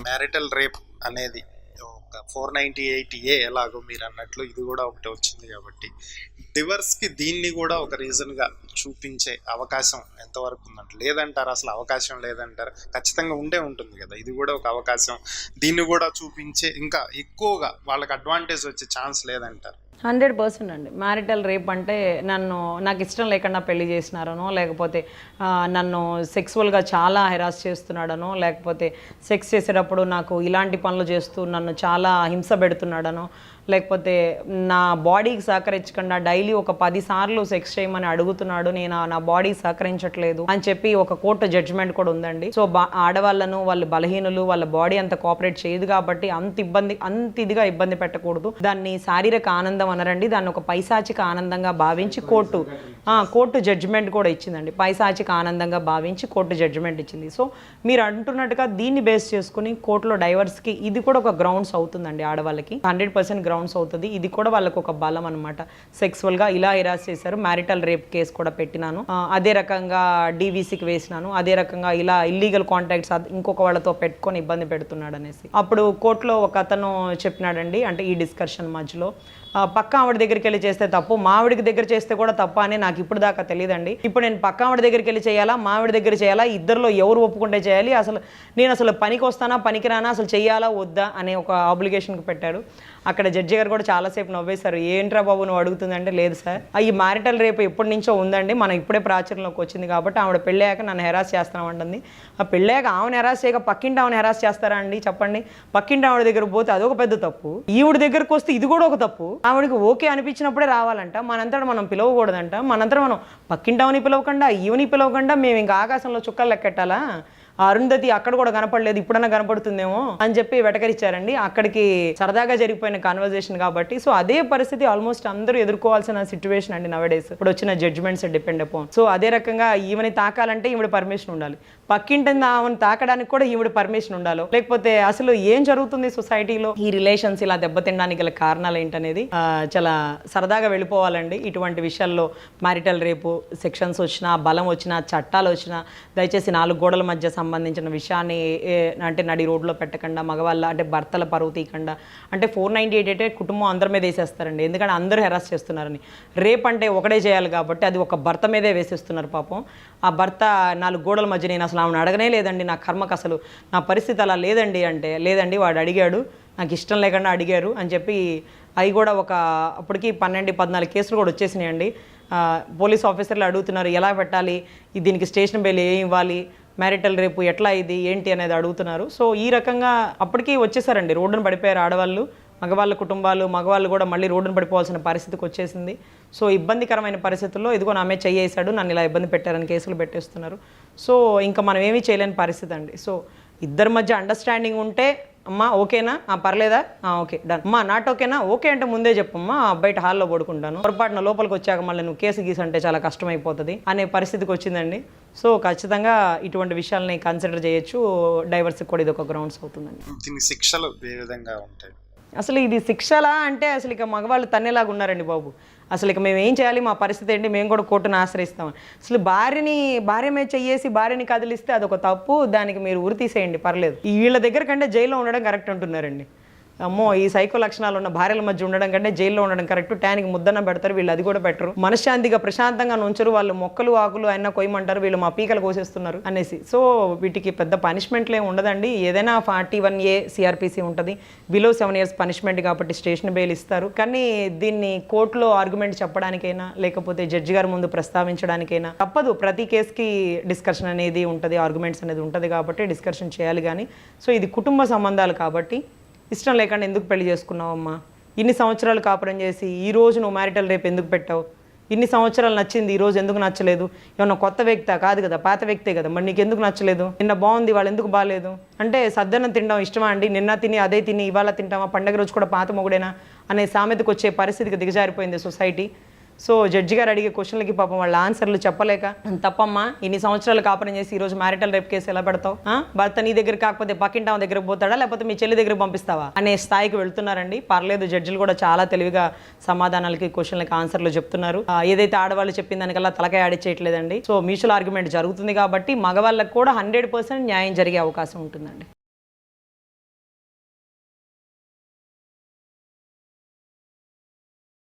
Marital rape అనేది ఒక 498A ఎలాగో మీరు అన్నట్లు ఇది కూడా ఒకటి వచ్చింది కాబట్టి డివర్స్కి దీన్ని కూడా ఒక రీజన్గా చూపించే అవకాశం ఎంతవరకు ఉందంట? లేదంటారు, అసలు అవకాశం లేదంటారు? ఖచ్చితంగా ఉండే ఉంటుంది కదా, ఇది కూడా ఒక అవకాశం, దీన్ని కూడా చూపించే ఇంకా ఎక్కువగా వాళ్ళకి అడ్వాంటేజ్ వచ్చే ఛాన్స్ లేదంటారు? 100% అండి. మ్యారిటల్ రేప్ అంటే నాకు ఇష్టం లేకుండా పెళ్లి చేసినారనో, లేకపోతే నన్ను సెక్సువల్గా చాలా హెరాస్ చేస్తున్నాడనో, లేకపోతే సెక్స్ చేసేటప్పుడు నాకు ఇలాంటి పనులు చేస్తూ నన్ను చాలా హింస పెడుతున్నాడనో, లేకపోతే నా బాడీకి సహకరించకుండా డైలీ ఒక 10 సార్లు సెక్స్ చేయమని అడుగుతున్నాడు, నేను నా బాడీకి సహకరించట్లేదు అని చెప్పి ఒక కోర్టు జడ్జిమెంట్ కూడా ఉందండి. సో ఆడవాళ్ళను, వాళ్ళు బలహీనులు, వాళ్ళ బాడీ అంత కోఆపరేట్ చేయదు కాబట్టి అంత ఇదిగా ఇబ్బంది పెట్టకూడదు. దాన్ని శారీరక ఆనందం అనరండి, దాన్ని ఒక పైశాచిక ఆనందంగా భావించి కోర్టు జడ్జిమెంట్ కూడా ఇచ్చిందండి. పైశాచిక ఆనందంగా భావించి కోర్టు జడ్జిమెంట్ ఇచ్చింది. సో మీరు అంటున్నట్టుగా దీన్ని బేస్ చేసుకుని కోర్టులో డైవర్స్కి ఇది కూడా ఒక గ్రౌండ్స్ అవుతుందండి. ఆడవాళ్ళకి 100% గ్రౌండ్స్ అవుతుంది. ఇది కూడా వాళ్ళకు ఒక బలం అనమాట. సెక్సువల్గా ఇలా హెరాస్ చేశారు, మ్యారిటల్ రేప్ కేసు కూడా పెట్టినాను, అదే రకంగా డీవీసీకి వేసినాను, అదే రకంగా ఇలా ఇల్లీగల్ కాంటాక్ట్స్ ఇంకొక వాళ్ళతో పెట్టుకొని ఇబ్బంది పెడుతున్నాడు అనేసి. అప్పుడు కోర్టులో ఒక అతను చెప్పినాడండి, అంటే ఈ డిస్కషన్ మధ్యలో పక్క ఆవిడ దగ్గరికి వెళ్ళి చేస్తే తప్పు, మావిడికి దగ్గర చేస్తే కూడా తప్ప అని నాకు ఇప్పుడు దాకా తెలియదండి. ఇప్పుడు నేను పక్క ఆవిడ దగ్గరికి వెళ్ళి చేయాలా, మావిడి దగ్గర చేయాలా, ఇద్దరిలో ఎవరు ఒప్పుకుంటే చేయాలి, నేను అసలు పనికి వస్తానా పనికిరానా, అసలు చెయ్యాలా వద్దా అనే ఒక ఆబ్లిగేషన్కి పెట్టారు. అక్కడ జడ్జి గారు కూడా చాలాసేపు నవ్వేశారు. ఏంట్రా బాబు నువ్వు అడుగుతుందంటే, లేదు సార్, ఈ మ్యారిటల్ రేపు ఎప్పటి నుంచో ఉందండి, మనం ఇప్పుడే ప్రాచుర్యంలోకి వచ్చింది కాబట్టి ఆవిడ పెళ్ళాక నన్ను హెరాస్ చేస్తామంటుంది. ఆ పెళ్ళాక ఆమెను హెరాస్ చేయక పక్కింటి ఆమెను హెరాస్ చేస్తారా అండి చెప్పండి? పక్కింటి ఆవిడ దగ్గర పోతే అదొక పెద్ద తప్పు, ఈవిడ దగ్గరకు వస్తే ఇది కూడా ఒక తప్పు. ఆవిడకి ఓకే అనిపించినప్పుడే రావాలంట, మనంతటా మనం పిలవకూడదంట, మనంతటా మనం పక్కింటామని పిలవకుండా ఈవని పిలవకుండా మేము ఇంకా ఆకాశంలో చుక్కలు లెక్కెట్టాలా? అరుంధతి అక్కడ కూడా కనపడలేదు, ఇప్పుడన్నా కనపడుతుందేమో అని చెప్పి వెటకరిచ్చారండి. అక్కడికి సరదాగా జరిగిపోయిన కాన్వర్జేషన్ కాబట్టి. సో అదే పరిస్థితి ఆల్మోస్ట్ అందరూ ఎదుర్కోవాల్సిన సిచ్యువేషన్ అండి నవడేస్, ఇప్పుడు వచ్చిన జడ్జిమెంట్స్ డిపెండ్ అపాన్. సో అదే రకంగా ఈమెని తాకాలంటే ఈవిడ పర్మిషన్ ఉండాలి, పక్కింటిని ఆమెను తాకడానికి కూడా ఈవిడ పర్మిషన్ ఉండాలి, లేకపోతే అసలు ఏం జరుగుతుంది సొసైటీలో, ఈ రిలేషన్స్ ఇలా దెబ్బతినడానికి గల కారణాలు ఏంటనేది చాలా సరదాగా వెళ్ళిపోవాలండి. ఇటువంటి విషయాల్లో మ్యారిటల్ రేపు సెక్షన్స్ వచ్చినా, బలం వచ్చినా, చట్టాలు వచ్చినా దయచేసి 4 గోడల మధ్య సంబంధించిన విషయాన్ని అంటే నడి రోడ్లో పెట్టకుండా, మగవాళ్ళ అంటే భర్తల పరువు తీయకుండా, అంటే 498 అంటే కుటుంబం అందరి మీద వేసేస్తారండి, ఎందుకంటే అందరూ హెరాస్ చేస్తున్నారని. రేప్ అంటే ఒకటే చేయాలి కాబట్టి అది ఒక భర్త మీదే వేసేస్తున్నారు పాపం. ఆ భర్త 4 గోడల మధ్య నేను అసలు ఆమెను అడగనే లేదండి, నా కర్మకు అసలు నా పరిస్థితి అలా లేదండి అంటే, లేదండి వాడు అడిగాడు, నాకు ఇష్టం లేకుండా అడిగారు అని చెప్పి అవి కూడా అప్పటికి 12-14 కేసులు కూడా వచ్చేసినాయండి. పోలీస్ ఆఫీసర్లు అడుగుతున్నారు ఎలా పెట్టాలి, దీనికి స్టేషన్ బెయిల్ ఏం ఇవ్వాలి, మ్యారిటల్ రేపు ఎట్లా ఇది ఏంటి అనేది అడుగుతున్నారు. సో ఈ రకంగా అప్పటికి వచ్చేసారండి, రోడ్డును పడిపోయారు ఆడవాళ్ళు, మగవాళ్ళ కుటుంబాలు, మగవాళ్ళు కూడా మళ్ళీ రోడ్డును పడిపోవాల్సిన పరిస్థితికి వచ్చేసింది. సో ఇబ్బందికరమైన పరిస్థితుల్లో ఇదిగో నామే చెయ్యేశాడు, నన్ను ఇలా ఇబ్బంది పెట్టారని కేసులు పెట్టేస్తున్నారు. సో ఇంకా మనం ఏమీ చేయలేని పరిస్థితి అండి. సో ఇద్దరి మధ్య అండర్స్టాండింగ్ ఉంటే, అమ్మా ఓకేనా, పర్లేదా, ఓకే డన్, అమ్మా నాట్ ఓకేనా, ఓకే అంటే ముందే చెప్పమ్మా, బయట హాల్లో పడుకుంటాను, పొరపాటున లోపలికి వచ్చాక మళ్ళీ నువ్వు కేసు గీసు అంటే చాలా కష్టమైపోతుంది అనే పరిస్థితికి వచ్చిందండి. సో ఖచ్చితంగా ఇటువంటి విషయాలని కన్సిడర్ చేయొచ్చు, డైవర్స్కి కూడా ఇది ఒక గ్రౌండ్స్ అవుతుందండి. దీనికి శిక్షలు ఏ విధంగా ఉంటాయి? అసలు ఇది శిక్షలా అంటే అసలు ఇక మగవాళ్ళు తన్నేలాగా ఉన్నారండి బాబు. అసలు ఇక మేము ఏం చేయాలి, మా పరిస్థితి ఏంటి, మేము కూడా కోర్టును ఆశ్రయిస్తాం. అసలు భార్య మీద చెయ్యేసి భార్యని కదిలిస్తే అదొక తప్పు, దానికి మీరు ఉరి తీసేయండి పర్లేదు. వీళ్ళ దగ్గర కంటే జైల్లో ఉండడం కరెక్ట్ అంటున్నారండి. అమ్మో ఈ సైకో లక్షణాలు ఉన్న భార్యల మధ్య ఉండడం కంటే జైల్లో ఉండడం కరెక్ట్. ట్యానికి ముద్దన్న పెడతారు, వీళ్ళు అది కూడా పెట్టరు, మనశ్శాంతిగా ప్రశాంతంగా ఉంచరు, వాళ్ళు మొక్కలు ఆకులు అయినా కొయ్యమంటారు, వీళ్ళు మా పీకలు కోసేస్తున్నారు అనేసి. సో వీటికి పెద్ద పనిష్మెంట్లు ఏమి ఉండదండి, ఏదైనా 41A CRPC ఉంటుంది, బిలో 7 years పనిష్మెంట్ కాబట్టి స్టేషన్ బెయిల్ ఇస్తారు. కానీ దీన్ని కోర్టులో ఆర్గ్యుమెంట్ చెప్పడానికైనా లేకపోతే జడ్జి గారి ముందు ప్రస్తావించడానికైనా తప్పదు, ప్రతి కేసుకి డిస్కషన్ అనేది ఉంటుంది, ఆర్గ్యుమెంట్స్ అనేది ఉంటుంది కాబట్టి డిస్కషన్ చేయాలి. కానీ సో ఇది కుటుంబ సంబంధాలు కాబట్టి ఇష్టం లేకుండా ఎందుకు పెళ్లి చేసుకున్నావమ్మా, ఇన్ని సంవత్సరాలు కాపురం చేసి ఈరోజు నువ్వు మ్యారిటల్ రేపు ఎందుకు పెట్టావు, ఇన్ని సంవత్సరాలు నచ్చింది ఈరోజు ఎందుకు నచ్చలేదు, ఏమన్నా కొత్త వ్యక్తి కాదు కదా, పాత వ్యక్తే కదా, మరి నీకు ఎందుకు నచ్చలేదు, నిన్న బాగుంది వాళ్ళు ఎందుకు బాగాలేదు అంటే సద్దన్నం తినడం ఇష్టమా అండి, నిన్న తిని అదే తిని ఇవాళ తింటామా, పండగ రోజు కూడా పాత మొగుడేనా అనే సామెతకు వచ్చే పరిస్థితికి దిగజారిపోయింది సొసైటీ. సో జడ్జి గారు అడిగే క్వశ్చన్లకి పాపం వాళ్ళ ఆన్సర్లు చెప్పలేక, తప్పమ్మా ఇన్ని సంవత్సరాలు కాపురం చేసి ఈరోజు మ్యారిటల్ రేప్ కేసు ఎలా పెడతావు, భర్త నీ దగ్గర కాకపోతే పక్కింటి ఆమె దగ్గరకు పోతాడా లేకపోతే మీ చెల్లి దగ్గర పంపిస్తావా అనే స్థాయికి వెళ్తున్నారండి. పర్లేదు, జడ్జిలు కూడా చాలా తెలివిగా సమాధానాలకి క్వశ్చన్లకి ఆన్సర్లు చెప్తున్నారు. ఏదైతే ఆడవాళ్ళు చెప్పిన దానికల్లా తలకాయ ఆడిచేయట్లేదండి. సో మ్యూచువల్ ఆర్గ్యుమెంట్ జరుగుతుంది కాబట్టి మగవాళ్ళకు కూడా 100% న్యాయం జరిగే అవకాశం ఉంటుందండి.